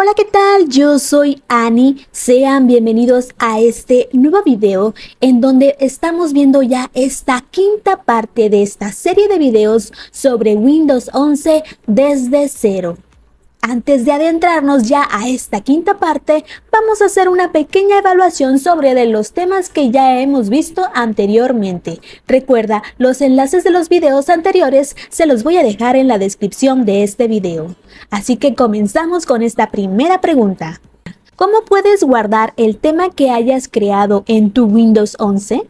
Hola, ¿qué tal? Yo soy Ani. Sean bienvenidos a este nuevo video en donde estamos viendo ya esta quinta parte de esta serie de videos sobre Windows 11 desde cero. Antes de adentrarnos ya a esta quinta parte, vamos a hacer una pequeña evaluación sobre los temas que ya hemos visto anteriormente. Recuerda, los enlaces de los videos anteriores se los voy a dejar en la descripción de este video. Así que comenzamos con esta primera pregunta. ¿Cómo puedes guardar el tema que hayas creado en tu Windows 11?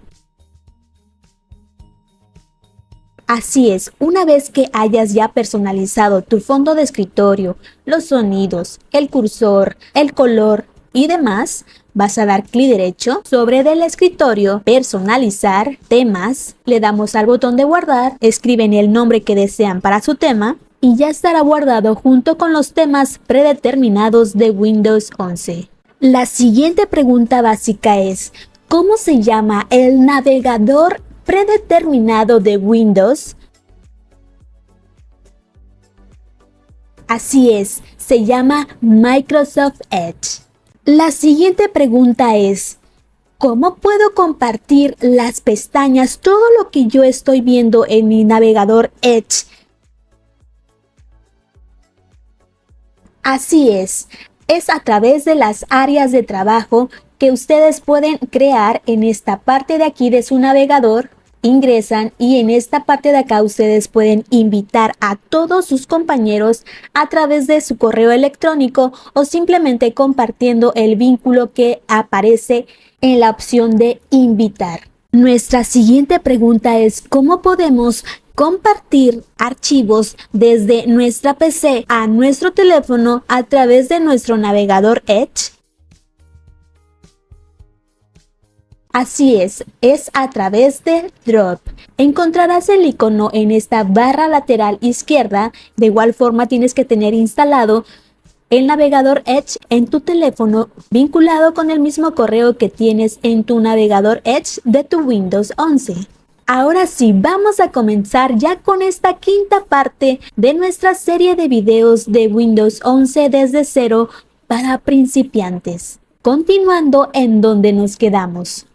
Así es, una vez que hayas ya personalizado tu fondo de escritorio, los sonidos, el cursor, el color y demás, vas a dar clic derecho sobre del escritorio, personalizar, temas, le damos al botón de guardar, escriben el nombre que desean para su tema y ya estará guardado junto con los temas predeterminados de Windows 11. La siguiente pregunta básica es, ¿cómo se llama el navegador predeterminado de Windows? Así es, se llama Microsoft Edge. La siguiente pregunta es, ¿cómo puedo compartir las pestañas, todo lo que yo estoy viendo en mi navegador Edge? Así es a través de las áreas de trabajo que ustedes pueden crear en esta parte de aquí de su navegador. Ingresan y en esta parte de acá ustedes pueden invitar a todos sus compañeros a través de su correo electrónico o simplemente compartiendo el vínculo que aparece en la opción de invitar. Nuestra siguiente pregunta es, ¿cómo podemos compartir archivos desde nuestra PC a nuestro teléfono a través de nuestro navegador Edge? Así es a través de Drop. Encontrarás el icono en esta barra lateral izquierda. De igual forma tienes que tener instalado el navegador Edge en tu teléfono vinculado con el mismo correo que tienes en tu navegador Edge de tu Windows 11. Ahora sí, vamos a comenzar ya con esta quinta parte de nuestra serie de videos de Windows 11 desde cero para principiantes. Continuando en donde nos quedamos.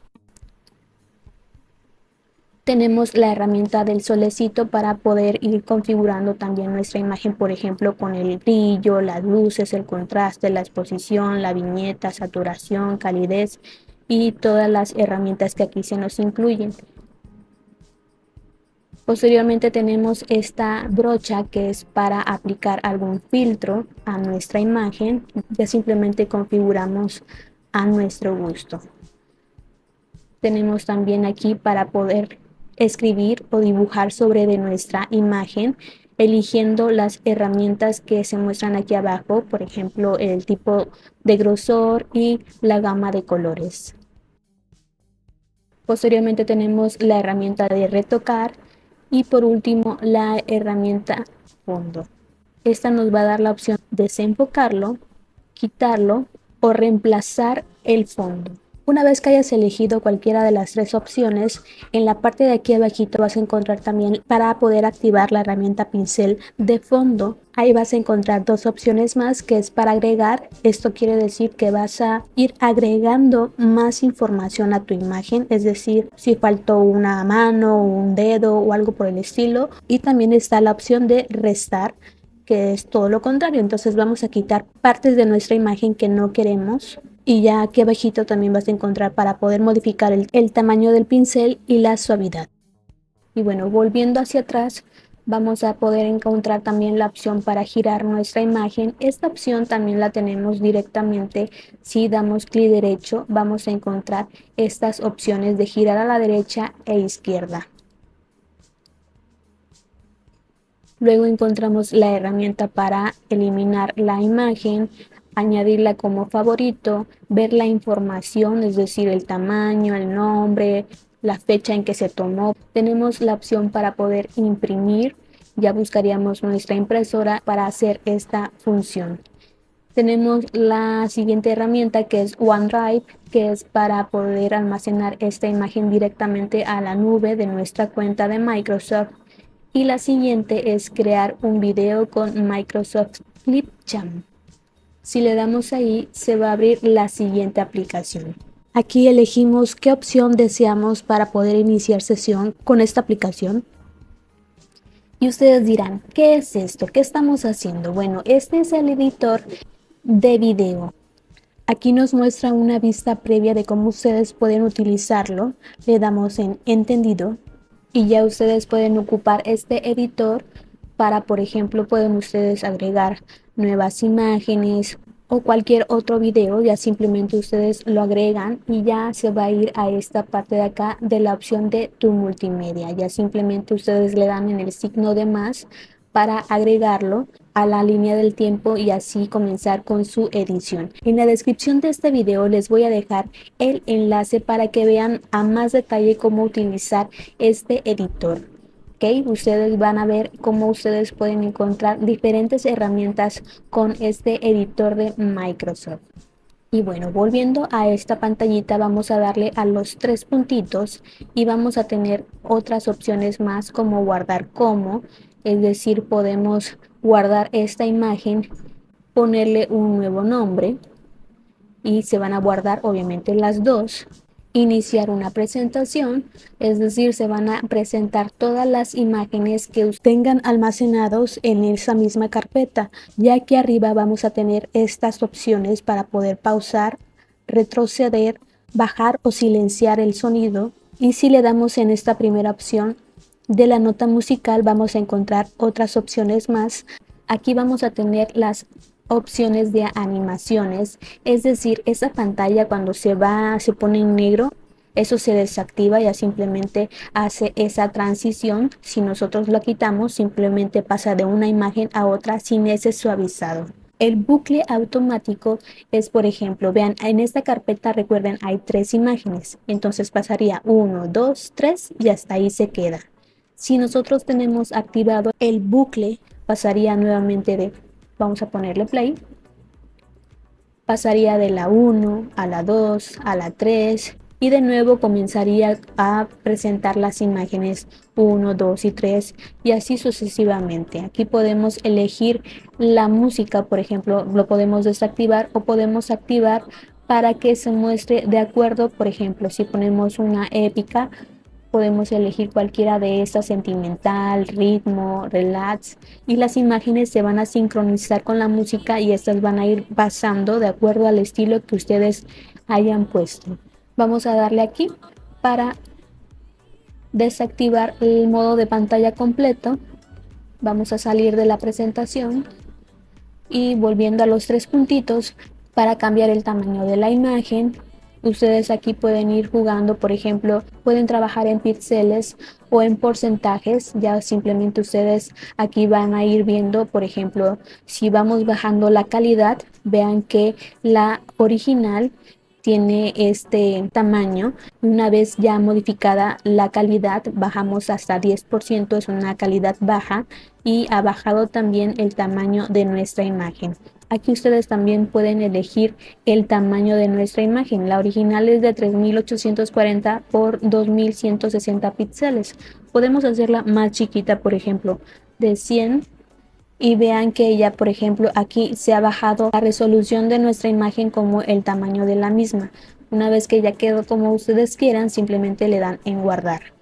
Tenemos la herramienta del solecito para poder ir configurando también nuestra imagen, por ejemplo, con el brillo, las luces, el contraste, la exposición, la viñeta, saturación, calidez y todas las herramientas que aquí se nos incluyen. Posteriormente tenemos esta brocha que es para aplicar algún filtro a nuestra imagen. Ya simplemente configuramos a nuestro gusto. Tenemos también aquí para poder escribir o dibujar sobre de nuestra imagen, eligiendo las herramientas que se muestran aquí abajo, por ejemplo, el tipo de grosor y la gama de colores. Posteriormente tenemos la herramienta de retocar y por último la herramienta fondo. Esta nos va a dar la opción de desenfocarlo, quitarlo o reemplazar el fondo. Una vez que hayas elegido cualquiera de las tres opciones, en la parte de aquí abajito vas a encontrar también para poder activar la herramienta pincel de fondo. Ahí vas a encontrar dos opciones más que es para agregar. Esto quiere decir que vas a ir agregando más información a tu imagen, es decir, si faltó una mano, un dedo o algo por el estilo. Y también está la opción de restar, que es todo lo contrario. Entonces vamos a quitar partes de nuestra imagen que no queremos. Y ya aquí abajito también vas a encontrar para poder modificar el tamaño del pincel y la suavidad. Y bueno, volviendo hacia atrás, vamos a poder encontrar también la opción para girar nuestra imagen. Esta opción también la tenemos directamente. Si damos clic derecho, vamos a encontrar estas opciones de girar a la derecha e izquierda. Luego encontramos la herramienta para eliminar la imagen, añadirla como favorito, ver la información, es decir, el tamaño, el nombre, la fecha en que se tomó. Tenemos la opción para poder imprimir. Ya buscaríamos nuestra impresora para hacer esta función. Tenemos la siguiente herramienta que es OneDrive, que es para poder almacenar esta imagen directamente a la nube de nuestra cuenta de Microsoft. Y la siguiente es crear un video con Microsoft Clipchamp. Si le damos ahí, se va a abrir la siguiente aplicación. Aquí elegimos qué opción deseamos para poder iniciar sesión con esta aplicación. Y ustedes dirán, ¿qué es esto? ¿Qué estamos haciendo? Bueno, este es el editor de video. Aquí nos muestra una vista previa de cómo ustedes pueden utilizarlo. Le damos en entendido y ya ustedes pueden ocupar este editor para, por ejemplo, pueden ustedes agregar nuevas imágenes o cualquier otro video. Ya simplemente ustedes lo agregan y ya se va a ir a esta parte de acá de la opción de tu multimedia. Ya simplemente ustedes le dan en el signo de más para agregarlo a la línea del tiempo y así comenzar con su edición. En la descripción de este video les voy a dejar el enlace para que vean a más detalle cómo utilizar este editor. ¿Ok? Ustedes van a ver cómo ustedes pueden encontrar diferentes herramientas con este editor de Microsoft. Y bueno, volviendo a esta pantallita, vamos a darle a los tres puntitos y vamos a tener otras opciones más como guardar como, es decir, podemos guardar esta imagen, ponerle un nuevo nombre y se van a guardar obviamente las dos. Iniciar una presentación, es decir, se van a presentar todas las imágenes que tengan almacenados en esa misma carpeta, ya que arriba vamos a tener estas opciones para poder pausar, retroceder, bajar o silenciar el sonido. Y si le damos en esta primera opción de la nota musical, vamos a encontrar otras opciones más. Aquí vamos a tener las opciones de animaciones, es decir, esa pantalla cuando se pone en negro, eso se desactiva, ya simplemente hace esa transición. Si nosotros lo quitamos, simplemente pasa de una imagen a otra sin ese suavizado. El bucle automático es, por ejemplo, vean, en esta carpeta recuerden hay tres imágenes, entonces pasaría 1, 2, 3 y hasta ahí se queda. Si nosotros tenemos activado el bucle, pasaría nuevamente vamos a ponerle play, pasaría de la 1 a la 2 a la 3 y de nuevo comenzaría a presentar las imágenes 1, 2 y 3 y así sucesivamente. Aquí podemos elegir la música, por ejemplo, lo podemos desactivar o podemos activar para que se muestre de acuerdo, por ejemplo, si ponemos una épica, podemos elegir cualquiera de estas, sentimental, ritmo, relax, y las imágenes se van a sincronizar con la música y estas van a ir pasando de acuerdo al estilo que ustedes hayan puesto. Vamos a darle aquí para desactivar el modo de pantalla completo. Vamos a salir de la presentación y volviendo a los tres puntitos para cambiar el tamaño de la imagen. Ustedes aquí pueden ir jugando, por ejemplo, pueden trabajar en píxeles o en porcentajes. Ya simplemente ustedes aquí van a ir viendo, por ejemplo, si vamos bajando la calidad, vean que la original tiene este tamaño. Una vez ya modificada la calidad, bajamos hasta 10%, es una calidad baja y ha bajado también el tamaño de nuestra imagen. Aquí ustedes también pueden elegir el tamaño de nuestra imagen. La original es de 3840 por 2160 píxeles. Podemos hacerla más chiquita, por ejemplo, de 100 y vean que ya, por ejemplo, aquí se ha bajado la resolución de nuestra imagen como el tamaño de la misma. Una vez que ya quedó como ustedes quieran, simplemente le dan en guardar.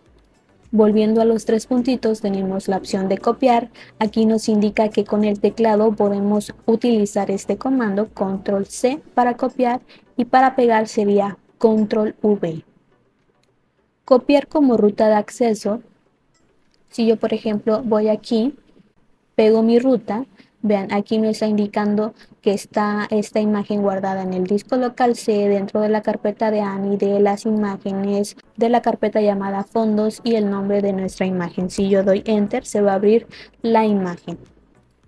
Volviendo a los tres puntitos, tenemos la opción de copiar. Aquí nos indica que con el teclado podemos utilizar este comando, control C para copiar, y para pegar sería control V. Copiar como ruta de acceso. Si yo, por ejemplo, voy aquí, pego mi ruta, vean, aquí me está indicando que está esta imagen guardada en el disco local C dentro de la carpeta de ANI, de las imágenes, de la carpeta llamada fondos y el nombre de nuestra imagen. Si yo doy enter, se va a abrir la imagen.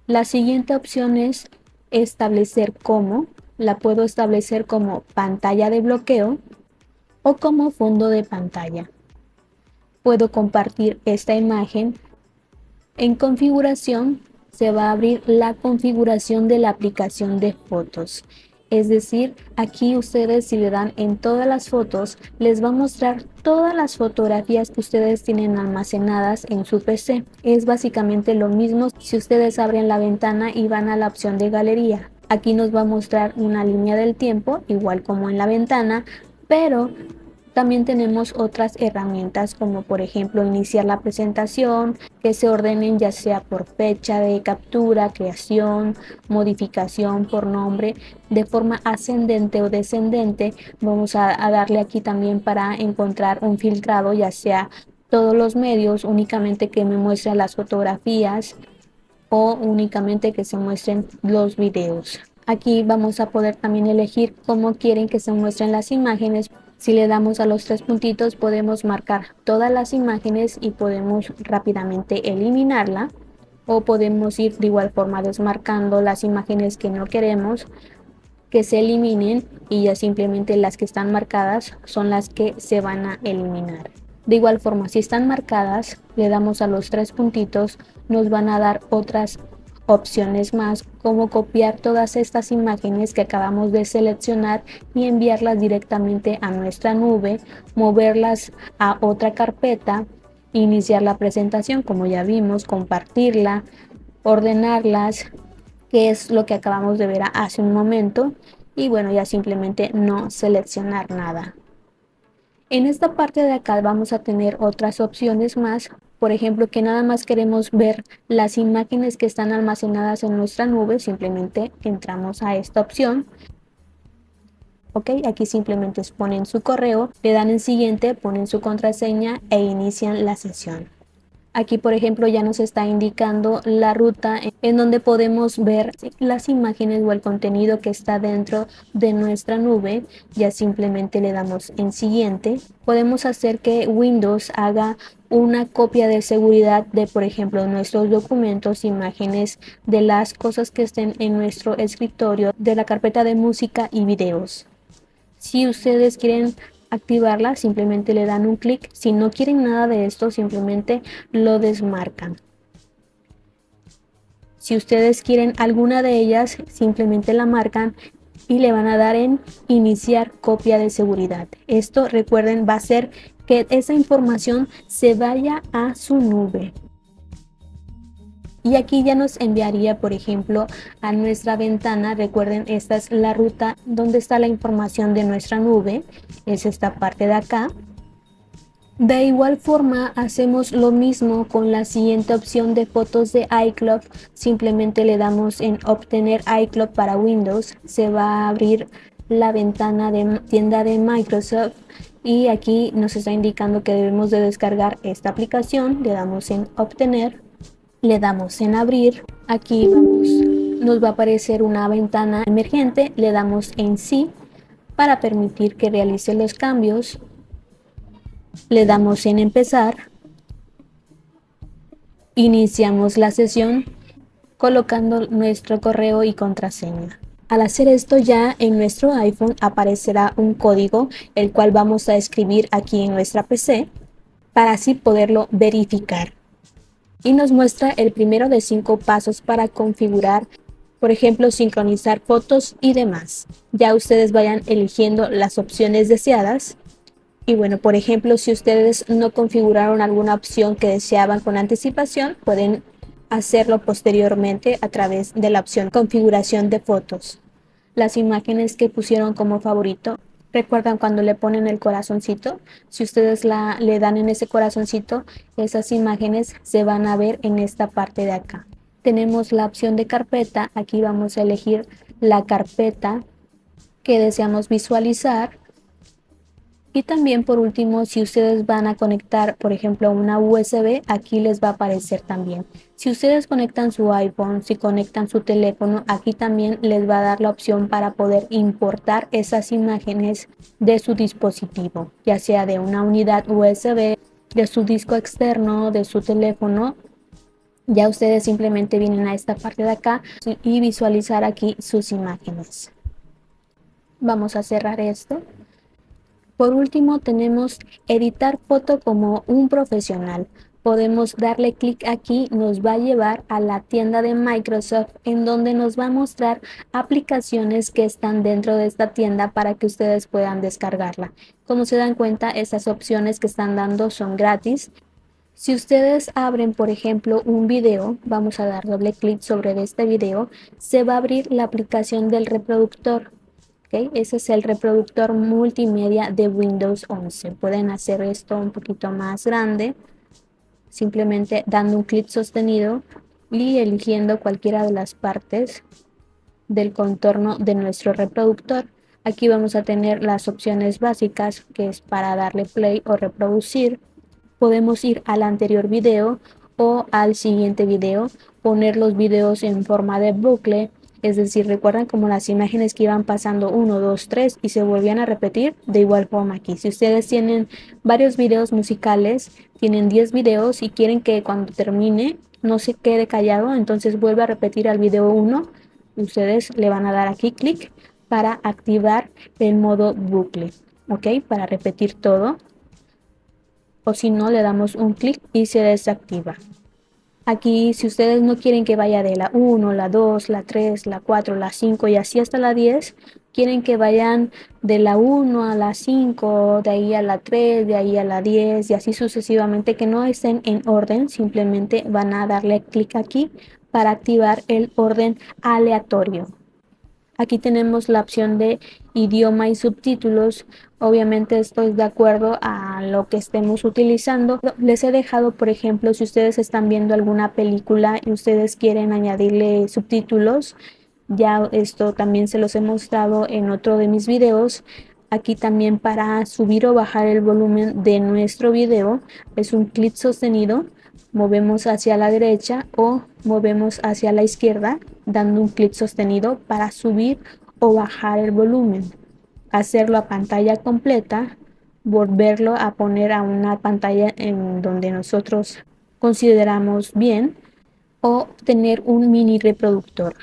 La siguiente opción es establecer como. La puedo establecer como pantalla de bloqueo o como fondo de pantalla. Puedo compartir esta imagen. En configuración se va a abrir la configuración de la aplicación de fotos. Es decir, aquí ustedes si le dan en todas las fotos, les va a mostrar todas las fotografías que ustedes tienen almacenadas en su PC. Es básicamente lo mismo si ustedes abren la ventana y van a la opción de galería. Aquí nos va a mostrar una línea del tiempo, igual como en la ventana, pero también tenemos otras herramientas como por ejemplo iniciar la presentación, que se ordenen ya sea por fecha de captura, creación, modificación por nombre, de forma ascendente o descendente. Vamos a darle aquí también para encontrar un filtrado, ya sea todos los medios, únicamente que me muestren las fotografías o únicamente que se muestren los videos. Aquí vamos a poder también elegir cómo quieren que se muestren las imágenes. Si le damos a los tres puntitos podemos marcar todas las imágenes y podemos rápidamente eliminarla, o podemos ir de igual forma desmarcando las imágenes que no queremos que se eliminen, y ya simplemente las que están marcadas son las que se van a eliminar. De igual forma, si están marcadas, le damos a los tres puntitos, nos van a dar otras opciones más, como copiar todas estas imágenes que acabamos de seleccionar y enviarlas directamente a nuestra nube, moverlas a otra carpeta, iniciar la presentación, como ya vimos, compartirla, ordenarlas, que es lo que acabamos de ver hace un momento, y bueno, ya simplemente no seleccionar nada. En esta parte de acá vamos a tener otras opciones más, por ejemplo, que nada más queremos ver las imágenes que están almacenadas en nuestra nube, simplemente entramos a esta opción. Ok, aquí simplemente ponen su correo, le dan en siguiente, ponen su contraseña e inician la sesión. Aquí, por ejemplo, ya nos está indicando la ruta en donde podemos ver las imágenes o el contenido que está dentro de nuestra nube. Ya simplemente le damos en siguiente. Podemos hacer que Windows haga una copia de seguridad de, por ejemplo, nuestros documentos, imágenes, de las cosas que estén en nuestro escritorio, de la carpeta de música y videos. Si ustedes quieren activarla, simplemente le dan un clic. Si no quieren nada de esto, simplemente lo desmarcan. Si ustedes quieren alguna de ellas, simplemente la marcan y le van a dar en iniciar copia de seguridad. Esto, recuerden, va a hacer que esa información se vaya a su nube. Y aquí ya nos enviaría, por ejemplo, a nuestra ventana. Recuerden, esta es la ruta donde está la información de nuestra nube. Es esta parte de acá. De igual forma, hacemos lo mismo con la siguiente opción de fotos de iCloud. Simplemente le damos en obtener iCloud para Windows. Se va a abrir la ventana de tienda de Microsoft y aquí nos está indicando que debemos de descargar esta aplicación. Le damos en obtener. Le damos en abrir, aquí nos va a aparecer una ventana emergente, le damos en sí para permitir que realice los cambios, le damos en empezar, iniciamos la sesión colocando nuestro correo y contraseña. Al hacer esto, ya en nuestro iPhone aparecerá un código, el cual vamos a escribir aquí en nuestra PC para así poderlo verificar. Y nos muestra el primero de 5 pasos para configurar, por ejemplo, sincronizar fotos y demás. Ya ustedes vayan eligiendo las opciones deseadas. Y bueno, por ejemplo, si ustedes no configuraron alguna opción que deseaban con anticipación, pueden hacerlo posteriormente a través de la opción configuración de fotos. Las imágenes que pusieron como favorito, ¿recuerdan cuando le ponen el corazoncito? Si ustedes le dan en ese corazoncito, esas imágenes se van a ver en esta parte de acá. Tenemos la opción de carpeta. Aquí vamos a elegir la carpeta que deseamos visualizar. Y también, por último, si ustedes van a conectar, por ejemplo, una USB, aquí les va a aparecer también. Si ustedes conectan su iPhone, si conectan su teléfono, aquí también les va a dar la opción para poder importar esas imágenes de su dispositivo, ya sea de una unidad USB, de su disco externo, de su teléfono. Ya ustedes simplemente vienen a esta parte de acá y visualizar aquí sus imágenes. Vamos a cerrar esto. Por último, tenemos editar foto como un profesional. Podemos darle clic aquí, nos va a llevar a la tienda de Microsoft, en donde nos va a mostrar aplicaciones que están dentro de esta tienda para que ustedes puedan descargarla. Como se dan cuenta, estas opciones que están dando son gratis. Si ustedes abren, por ejemplo, un video, vamos a dar doble clic sobre este video, se va a abrir la aplicación del reproductor. ¿Ok? Ese es el reproductor multimedia de Windows 11. Pueden hacer esto un poquito más grande, simplemente dando un clic sostenido y eligiendo cualquiera de las partes del contorno de nuestro reproductor. Aquí vamos a tener las opciones básicas, que es para darle play o reproducir. Podemos ir al anterior video o al siguiente video, poner los videos en forma de bucle, es decir, recuerdan como las imágenes que iban pasando 1, 2, 3 y se volvían a repetir. De igual forma aquí, si ustedes tienen varios videos musicales, tienen 10 videos y quieren que cuando termine no se quede callado, entonces vuelve a repetir al video 1, ustedes le van a dar aquí clic para activar el modo bucle, ¿ok? Para repetir todo, o si no, le damos un clic y se desactiva. Aquí, si ustedes no quieren que vaya de la 1, la 2, la 3, la 4, la 5 y así hasta la 10, quieren que vayan de la 1 a la 5, de ahí a la 3, de ahí a la 10 y así sucesivamente, que no estén en orden, simplemente van a darle clic aquí para activar el orden aleatorio. Aquí tenemos la opción de idioma y subtítulos. Obviamente esto es de acuerdo a lo que estemos utilizando. Les he dejado, por ejemplo, si ustedes están viendo alguna película y ustedes quieren añadirle subtítulos, ya esto también se los he mostrado en otro de mis videos. Aquí también para subir o bajar el volumen de nuestro video es un clic sostenido, movemos hacia la derecha o movemos hacia la izquierda dando un clic sostenido para subir o bajar el volumen, hacerlo a pantalla completa, volverlo a poner a una pantalla en donde nosotros consideramos bien, o tener un mini reproductor.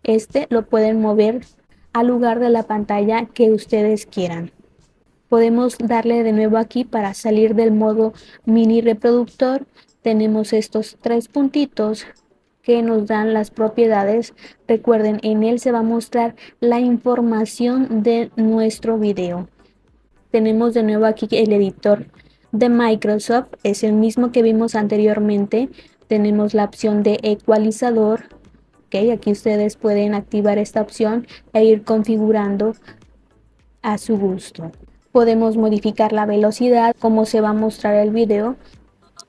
Este lo pueden mover al lugar de la pantalla que ustedes quieran. Podemos darle de nuevo aquí para salir del modo mini reproductor. Tenemos estos tres puntitos que nos dan las propiedades. Recuerden, en él se va a mostrar la información de nuestro video. Tenemos de nuevo aquí el editor de Microsoft, es el mismo que vimos anteriormente. Tenemos la opción de ecualizador. Okay, aquí ustedes pueden activar esta opción e ir configurando a su gusto. Podemos modificar la velocidad, como se va a mostrar el video,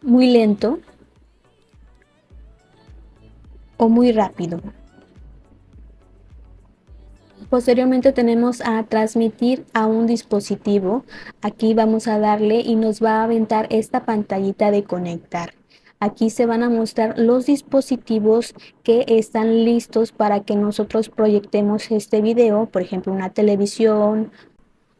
muy lento o muy rápido. Posteriormente tenemos a transmitir a un dispositivo. Aquí vamos a darle y nos va a aventar esta pantallita de conectar. Aquí se van a mostrar los dispositivos que están listos para que nosotros proyectemos este video, por ejemplo, una televisión,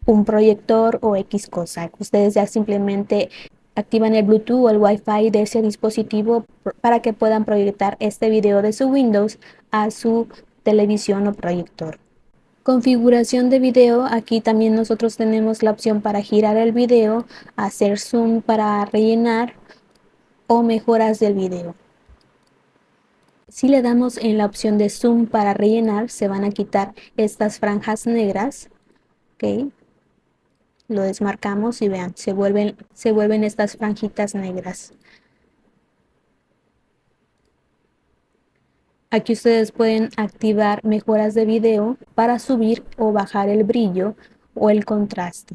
un proyector o X cosa. Ustedes ya simplemente activan el Bluetooth o el Wi-Fi de ese dispositivo para que puedan proyectar este video de su Windows a su televisión o proyector. Configuración de video, aquí también nosotros tenemos la opción para girar el video, hacer zoom para rellenar o mejoras del video. Si le damos en la opción de zoom para rellenar, se van a quitar estas franjas negras. ¿Ok? Lo desmarcamos y vean, se vuelven estas franjitas negras. Aquí ustedes pueden activar mejoras de video para subir o bajar el brillo o el contraste.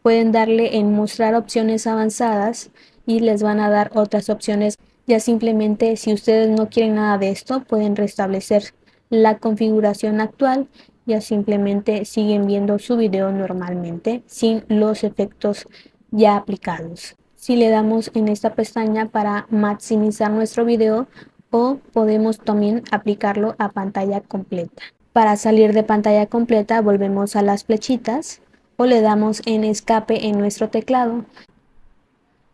Pueden darle en mostrar opciones avanzadas y les van a dar otras opciones. Ya simplemente, si ustedes no quieren nada de esto, pueden restablecer la configuración actual. Ya simplemente siguen viendo su video normalmente sin los efectos ya aplicados. Si le damos en esta pestaña para maximizar nuestro video, o podemos también aplicarlo a pantalla completa. Para salir de pantalla completa volvemos a las flechitas o le damos en escape en nuestro teclado.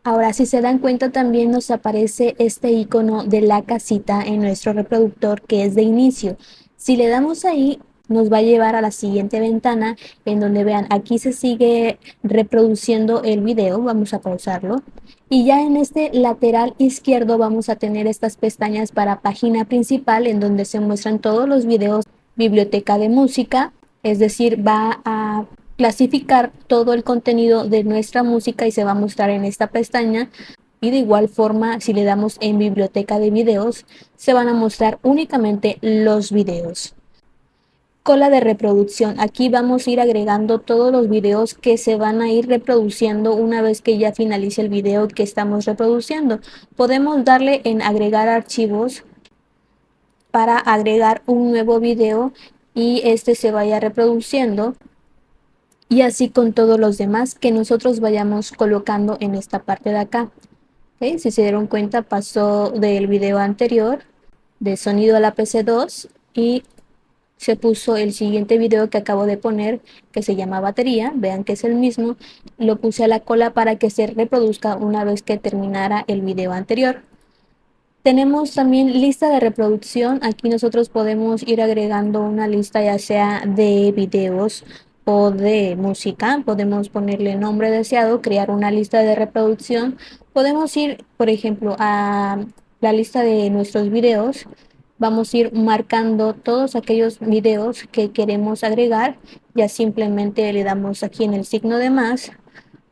Ahora, si se dan cuenta, también nos aparece este icono de la casita en nuestro reproductor que es de inicio. Si le damos ahí, nos va a llevar a la siguiente ventana en donde vean, aquí se sigue reproduciendo el video. Vamos a pausarlo. Y ya en este lateral izquierdo vamos a tener estas pestañas para página principal en donde se muestran todos los videos, biblioteca de música, es decir, va a clasificar todo el contenido de nuestra música y se va a mostrar en esta pestaña. Y de igual forma, si le damos en biblioteca de videos, se van a mostrar únicamente los videos. Cola de reproducción. Aquí vamos a ir agregando todos los videos que se van a ir reproduciendo una vez que ya finalice el video que estamos reproduciendo. Podemos darle en agregar archivos para agregar un nuevo video y este se vaya reproduciendo, y así con todos los demás que nosotros vayamos colocando en esta parte de acá. ¿Okay? Si se dieron cuenta, pasó del video anterior de sonido a la PC2 y se puso el siguiente video que acabo de poner, que se llama batería. Vean que es el mismo. Lo puse a la cola para que se reproduzca una vez que terminara el video anterior. Tenemos también lista de reproducción. Aquí nosotros podemos ir agregando una lista ya sea de videos o de música. Podemos ponerle nombre deseado, crear una lista de reproducción. Podemos ir, por ejemplo, a la lista de nuestros videos. Vamos a ir marcando todos aquellos videos que queremos agregar. Ya simplemente le damos aquí en el signo de más.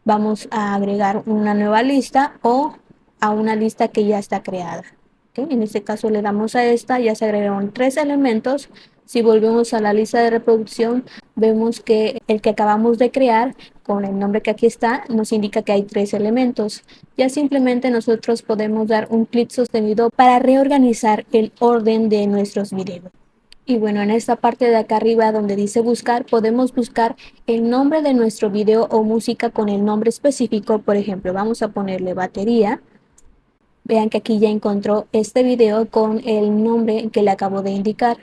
Vamos a agregar una nueva lista o a una lista que ya está creada. ¿Okay? En este caso le damos a esta, ya se agregaron 3 elementos. Si volvemos a la lista de reproducción, vemos que el que acabamos de crear, con el nombre que aquí está, nos indica que hay 3 elementos. Ya simplemente nosotros podemos dar un clic sostenido para reorganizar el orden de nuestros videos. Y bueno, en esta parte de acá arriba donde dice buscar, podemos buscar el nombre de nuestro video o música con el nombre específico. Por ejemplo, vamos a ponerle batería. Vean que aquí ya encontró este video con el nombre que le acabo de indicar.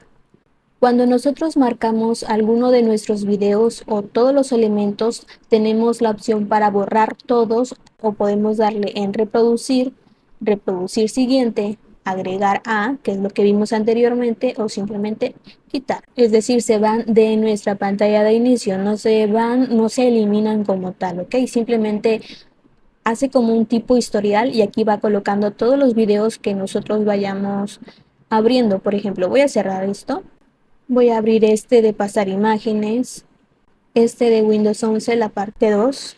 Cuando nosotros marcamos alguno de nuestros videos o todos los elementos, tenemos la opción para borrar todos o podemos darle en reproducir, reproducir siguiente, agregar a, que es lo que vimos anteriormente, o simplemente quitar. Es decir, se van de nuestra pantalla de inicio, no se van, no se eliminan como tal, ¿ok? Simplemente hace como un tipo historial y aquí va colocando todos los videos que nosotros vayamos abriendo. Por ejemplo, voy a cerrar esto. Voy a abrir este de pasar imágenes, este de Windows 11, la parte 2.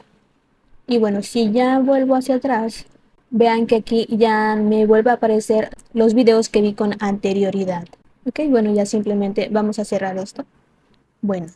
Y bueno, si ya vuelvo hacia atrás, vean que aquí ya me vuelve a aparecer los videos que vi con anterioridad. Ok, bueno, ya simplemente vamos a cerrar esto. Bueno.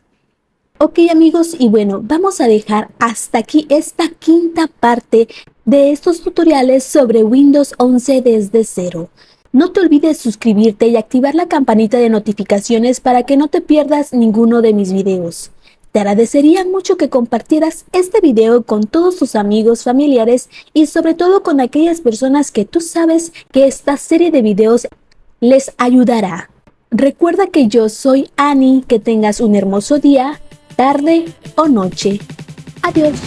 Ok amigos, y bueno, vamos a dejar hasta aquí esta quinta parte de estos tutoriales sobre Windows 11 desde cero. No te olvides suscribirte y activar la campanita de notificaciones para que no te pierdas ninguno de mis videos. Te agradecería mucho que compartieras este video con todos tus amigos, familiares y sobre todo con aquellas personas que tú sabes que esta serie de videos les ayudará. Recuerda que yo soy Ani, que tengas un hermoso día, tarde o noche. Adiós.